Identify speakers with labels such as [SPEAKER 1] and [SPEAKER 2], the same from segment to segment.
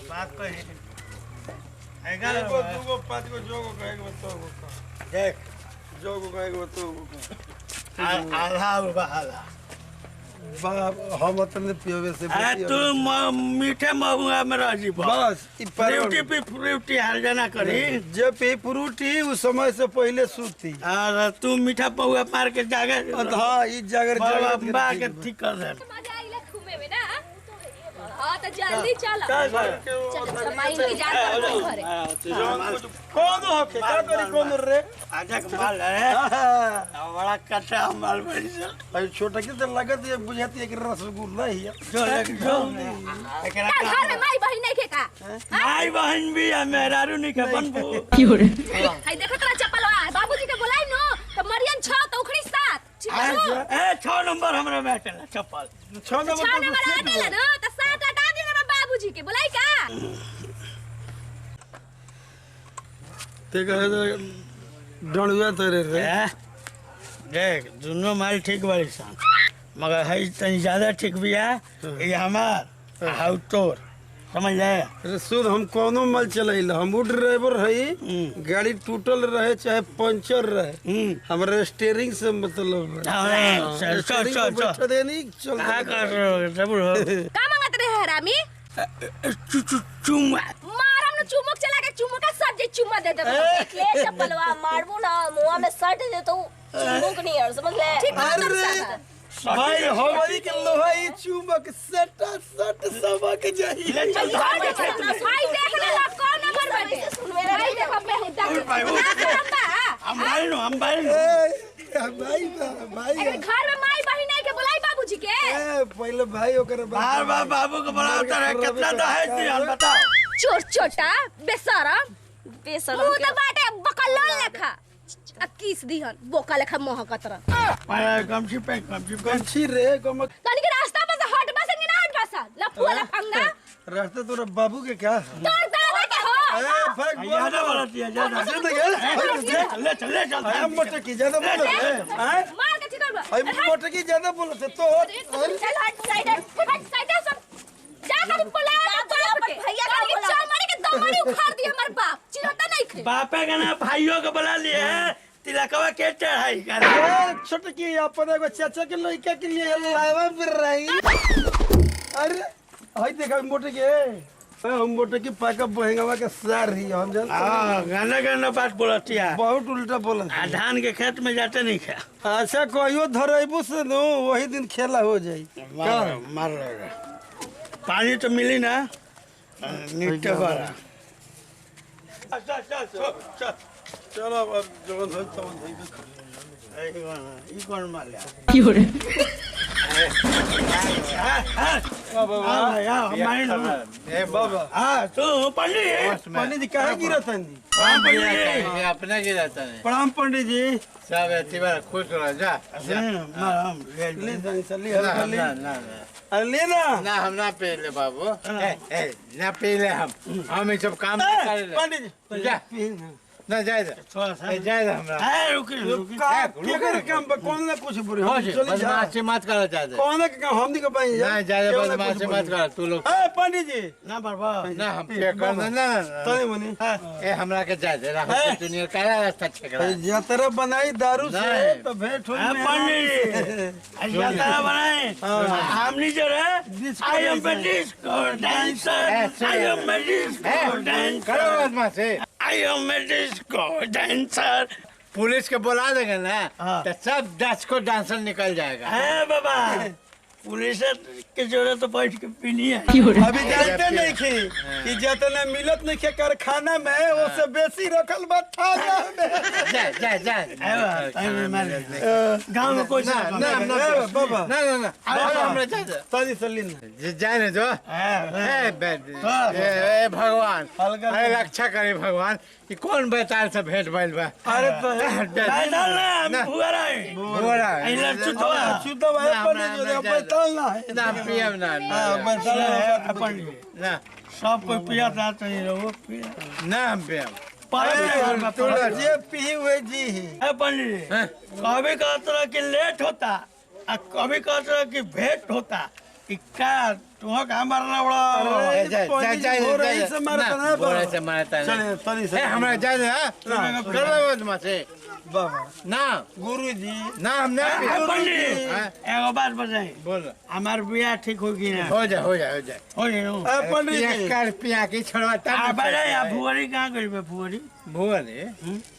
[SPEAKER 1] बात कही देख
[SPEAKER 2] हम तने पियोवे से
[SPEAKER 1] तू मीठे महुआ में रही
[SPEAKER 2] बस
[SPEAKER 1] फ्रूटी पे फ्रूटी हाल जाना करी
[SPEAKER 2] जे पे फ्रूटी उस समय से पहले सूती
[SPEAKER 1] और तू मीठा महुआ मार के जागे
[SPEAKER 2] हाँ इस जागर
[SPEAKER 1] बा के ठीक कर दे
[SPEAKER 3] हाँ तो जल्दी चलो समाई इंतजार करो घरे
[SPEAKER 2] कौन हो के का करी कौन रे
[SPEAKER 1] आजा कमाल है बड़ा कच्चा माल बड़ी से
[SPEAKER 2] अरे छोटा के तो लगत है बुझाती है कि रसगुल्ला ही है
[SPEAKER 1] जो एकरा
[SPEAKER 3] घर में माई बहिन नहीं के का
[SPEAKER 1] माई बहन भी है मेहरारू नहीं के बनबो
[SPEAKER 3] क्यों रे हाय देखो तेरा चप्पल बाबूजी के बुलाई नो तो मरियन 6 तो उखड़ी 7
[SPEAKER 1] ए 6 नंबर हमरा बैठल चप्पल
[SPEAKER 2] 6 नंबर
[SPEAKER 3] आ गेल ना तो 7 हटा दे ना बाबूजी के बुलाई का
[SPEAKER 2] ते कहे डणुआ तोरे रे
[SPEAKER 1] देख दोनों माल ठीक बारी सन मगर है तनी ज्यादा ठीक भी है ये हमार हाउ तोर समझ जाए
[SPEAKER 2] अरे सुन हम कोनो मल चलाइल हम ड्राइवर हई गाड़ी टूटल रहे चाहे पंचर रहे हमारे स्टीयरिंग से मतलब
[SPEAKER 1] चल
[SPEAKER 2] देनी चल
[SPEAKER 1] का कर जरूर हो
[SPEAKER 3] का मांगत रहे हरामी
[SPEAKER 1] चुम्मा
[SPEAKER 3] मारम न चुमुक चला के चुमुक का सब्जी चुम्मा दे दे ले चप्पलवा मारबो ना मुंह में सट दे तो चुमुक नहीं है समझ ले ठीक
[SPEAKER 2] अरे भाई हमारी के लोहा ई चुमक सटा सट सबक जाई
[SPEAKER 3] भाई देख ले ला कौन नंबर बाटे मेरा भाई देखो मैं
[SPEAKER 1] हम भाई
[SPEAKER 3] भाई घर में माई बहिन नहीं के बुलाई बाबूजी के
[SPEAKER 2] पहले भाई ओकर
[SPEAKER 1] बार बार बाबू को बुलाता रहे कितना दहेज दिया बताओ
[SPEAKER 3] छोटा बेशरम मुंह तो बाटे बकलोल लेखा किस दिहन बोका लेखा महकत रह
[SPEAKER 2] गमछी रे गमक
[SPEAKER 3] तनी के रास्ता पर से हट बस नहीं ना हट बस लफुआ लफंगा
[SPEAKER 2] रास्ता तोरा बाबू के क्या
[SPEAKER 3] तोर दादा के हो
[SPEAKER 2] ए भाग
[SPEAKER 1] ज्यादा बोलती है ज्यादा चल
[SPEAKER 2] हम मोटकी ज्यादा बोलत है
[SPEAKER 3] मार के चिकर
[SPEAKER 2] हम मोटकी ज्यादा बोलत है तो
[SPEAKER 3] चल हट साइड सब जा कर बोला भैया का बोला चामड़ी के दमड़ी उखाड़ दी हमर बाप चिरता नहीं खे
[SPEAKER 1] बापे का ना भाइयों को बुला लिए तिलकवा के चढ़ाई कर
[SPEAKER 2] छोटकी अपन एगो चाचा के लड़का के लिए लावा फिर रही अरे हई देखा मोटकी हम मोटकी पाका बहेंगवा के सार ही हम जल
[SPEAKER 1] गाना बात बोलती है
[SPEAKER 2] बहुत उल्टा बोलत
[SPEAKER 1] धान के खेत में जाते नहीं खा
[SPEAKER 2] अच्छा कहियो धरेबू से नो वही दिन खेला हो जाई
[SPEAKER 1] मार पानी तो मिली ना नीचे बड़ा
[SPEAKER 2] चलो अब जवन होई तवन
[SPEAKER 1] ई कौन मार लिया
[SPEAKER 4] क्यों रे
[SPEAKER 2] बाबा
[SPEAKER 1] तू
[SPEAKER 2] पंडित जी काहे गिरत हनी
[SPEAKER 5] अपना गिराता है
[SPEAKER 2] प्रणाम पंडित जी
[SPEAKER 5] सब ऐसी बार खुश रह जा
[SPEAKER 2] ले जानी चली
[SPEAKER 5] ना
[SPEAKER 2] ले ना
[SPEAKER 5] ना हम ना पे ले बाबू ना पे ले हम ये सब काम कर ले
[SPEAKER 2] पंडित जी
[SPEAKER 5] जा ना जाए
[SPEAKER 1] थोड़ा सा
[SPEAKER 5] जाए हमरा
[SPEAKER 2] क्या करे काम कौन ना कुछ बुरे हम चले जा
[SPEAKER 5] बदमाशी मत करो चाहते
[SPEAKER 2] कौन के काम हम दी के पाई
[SPEAKER 5] ना जाए बदमाशी मत कर तू लोग
[SPEAKER 2] ए पंडित जी
[SPEAKER 1] ना बाबा
[SPEAKER 5] ना हम पे कर ना
[SPEAKER 2] तने मनी
[SPEAKER 5] ए हमरा के जाए दे रहा दुनिया का रास्ता छेकड़ा
[SPEAKER 2] यात्रा बनाई दारू से तो भेंट होई
[SPEAKER 1] पंडित यात्रा बनाए हमनी जो है I am disco dancer I am disco dancer
[SPEAKER 5] करो बदमाशी
[SPEAKER 1] I am disco dancer
[SPEAKER 5] police के बुला देंगे ना तो सब डिस्को डांसर निकल जाएगा
[SPEAKER 1] है बाबा पुलिस के जरूरत तो बैठ के पीनी है
[SPEAKER 2] अभी जानते नहीं कि जितना मिलत नहीं के कारखाना में उससे बेसी रखल बा थाना में
[SPEAKER 1] गाँव में कोई
[SPEAKER 2] बाबा
[SPEAKER 5] ना हमरा
[SPEAKER 2] तनी सली
[SPEAKER 5] जाए ना जो ए भगवान अरे रक्षा करे भगवान कि कौन बेताल से भेंट भइल बा
[SPEAKER 2] अरे तो
[SPEAKER 5] ना पियब ना
[SPEAKER 1] सब कोई पिया था चाहिए वो पिया
[SPEAKER 5] ना हम पियब
[SPEAKER 2] जे पी हुए जी ही
[SPEAKER 1] पंडित जी कभी कहते रहा कि लेट होता और कभी कहते रहा कि भेंट होता इक्का तुम्हें कहाँ मारना
[SPEAKER 5] हमरा जाए
[SPEAKER 2] बाबा
[SPEAKER 5] ना
[SPEAKER 2] गुरु जी
[SPEAKER 5] ना हमने
[SPEAKER 1] पंडित एगो बात बताई
[SPEAKER 5] बोल
[SPEAKER 1] हमार बियाह ठीक होगी ना
[SPEAKER 5] हो जाए हो जाए हो जाए
[SPEAKER 1] हो जाए
[SPEAKER 2] पंडित जी
[SPEAKER 5] कर पिया की छोड़वाता
[SPEAKER 1] भुअरी कहाँ गई भुअरी
[SPEAKER 5] भुवनी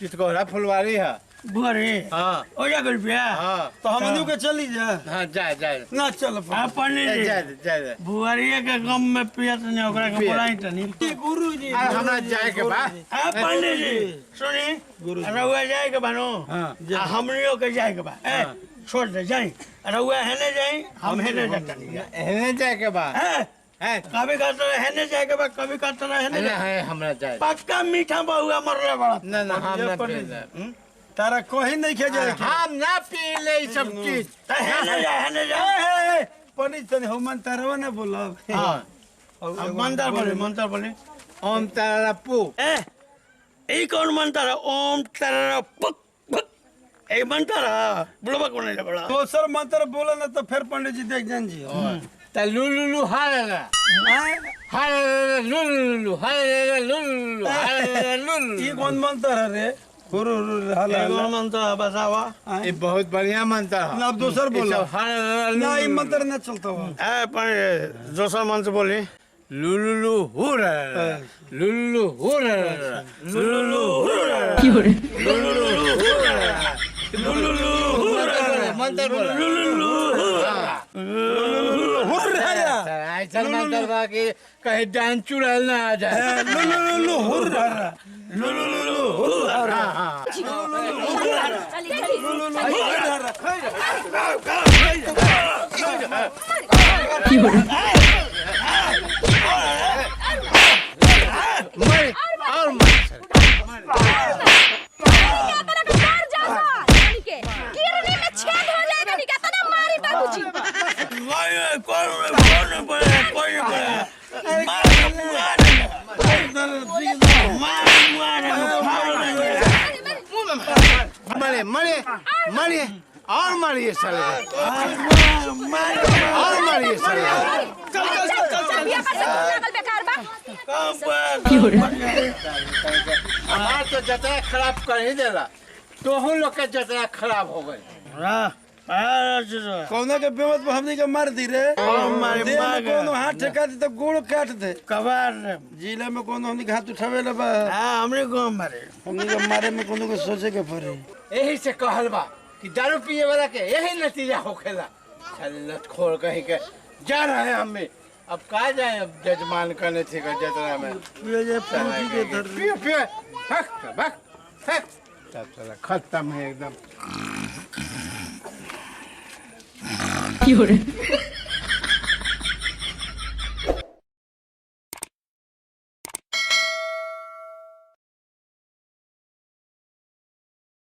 [SPEAKER 5] चितकोहरा फुलवारी है
[SPEAKER 1] भुअरी
[SPEAKER 5] हाँ
[SPEAKER 1] हो जा गई बियाह
[SPEAKER 5] हाँ
[SPEAKER 2] तो हम के चली जा
[SPEAKER 5] हाँ जाए जाए
[SPEAKER 2] ना चल
[SPEAKER 1] पंडित जी
[SPEAKER 5] जाए जाए
[SPEAKER 1] भुअरिया के गम में पियत नहीं ओकरा के बोलाई तनी
[SPEAKER 2] गुरु जी
[SPEAKER 5] हमरा जाए के बा
[SPEAKER 1] पंडित जी सुनी रउआ जाए के बानो हमनियो के जाए के बा छोड़ दे जाई रउआ हेने जाई हम हेने जाता नहीं
[SPEAKER 5] हेने जाए के बा है
[SPEAKER 1] कभी कहते रहे हेने जाए के बा कभी कहते रहे हेने
[SPEAKER 5] ना है हमरा जाए
[SPEAKER 1] पक्का मीठा बहुआ मरले बड़ा
[SPEAKER 5] ना ना हम ना पी
[SPEAKER 2] तारा कोई नहीं खे जाए
[SPEAKER 5] हम ना पी ले सब चीज
[SPEAKER 1] हेने जाए
[SPEAKER 2] पंडित तने हम तारवा ना बोलब
[SPEAKER 5] हाँ
[SPEAKER 1] मंत्र बोले
[SPEAKER 5] ओम तारा पू
[SPEAKER 1] ए कौन मंत्र है ओम तारा पुक पुक ए मंत्र है बुढ़वा कौन है बड़ा
[SPEAKER 2] दोसर मंत्र बोला ना तो फिर पंडित जी देख जान जी
[SPEAKER 5] त लुलुलु हालेला हालेला लुलुलु हालेला लुलुलु हालेला लुलुलु
[SPEAKER 2] ये कौन मंत्र है रे गुरु हला
[SPEAKER 1] कौन मंत्र है बतावा
[SPEAKER 5] ये बहुत बढ़िया मंत्र है
[SPEAKER 2] ना अब दोसर बोला
[SPEAKER 5] हालेला
[SPEAKER 2] ना ये मंत्र ना चलता हुआ
[SPEAKER 1] ए पर दूसरा मंत्र बोली
[SPEAKER 5] लुलुलु हुरा लुलुलु हुरा
[SPEAKER 1] लुलुलु
[SPEAKER 5] मंत्र बोला
[SPEAKER 1] लुलुलु
[SPEAKER 5] ऐसा मंत्र बा कि कहीं डांस चुड़ैल ना आ जाए
[SPEAKER 2] लुलुलु हुर्रा
[SPEAKER 5] मरे और
[SPEAKER 3] किरनी में छेद हो जाएगा निकाता ना मारी बाबूजी
[SPEAKER 5] मरे मरे मरे और मारिए साले और मारिए साले
[SPEAKER 3] बिया पर से लागल बेकार बा
[SPEAKER 5] हमार तो जतरा खराब कर ही देला तोहू लोग के जतरा खराब हो गई
[SPEAKER 2] कौना के बेवत पे हमनी के मार दी रे
[SPEAKER 1] मारे
[SPEAKER 2] देह में कोनो हाथ ठेका दी तो गोड़ काट दे
[SPEAKER 1] कबार
[SPEAKER 2] जिला में कोनो हमनी के हाथ उठावे ला बा
[SPEAKER 1] हमने को मारे
[SPEAKER 2] हमनी के मारे में कोनो के सोचे के पड़ी
[SPEAKER 5] यही से कहल बा कि दारू पिए वाला के यही नतीजा होखेला साले लतखोर कहीं के जा रहे हैं हमें अब कहा जाए अब जजमान करने थे जतरा में पियो पियो तब चला खत्म है एकदम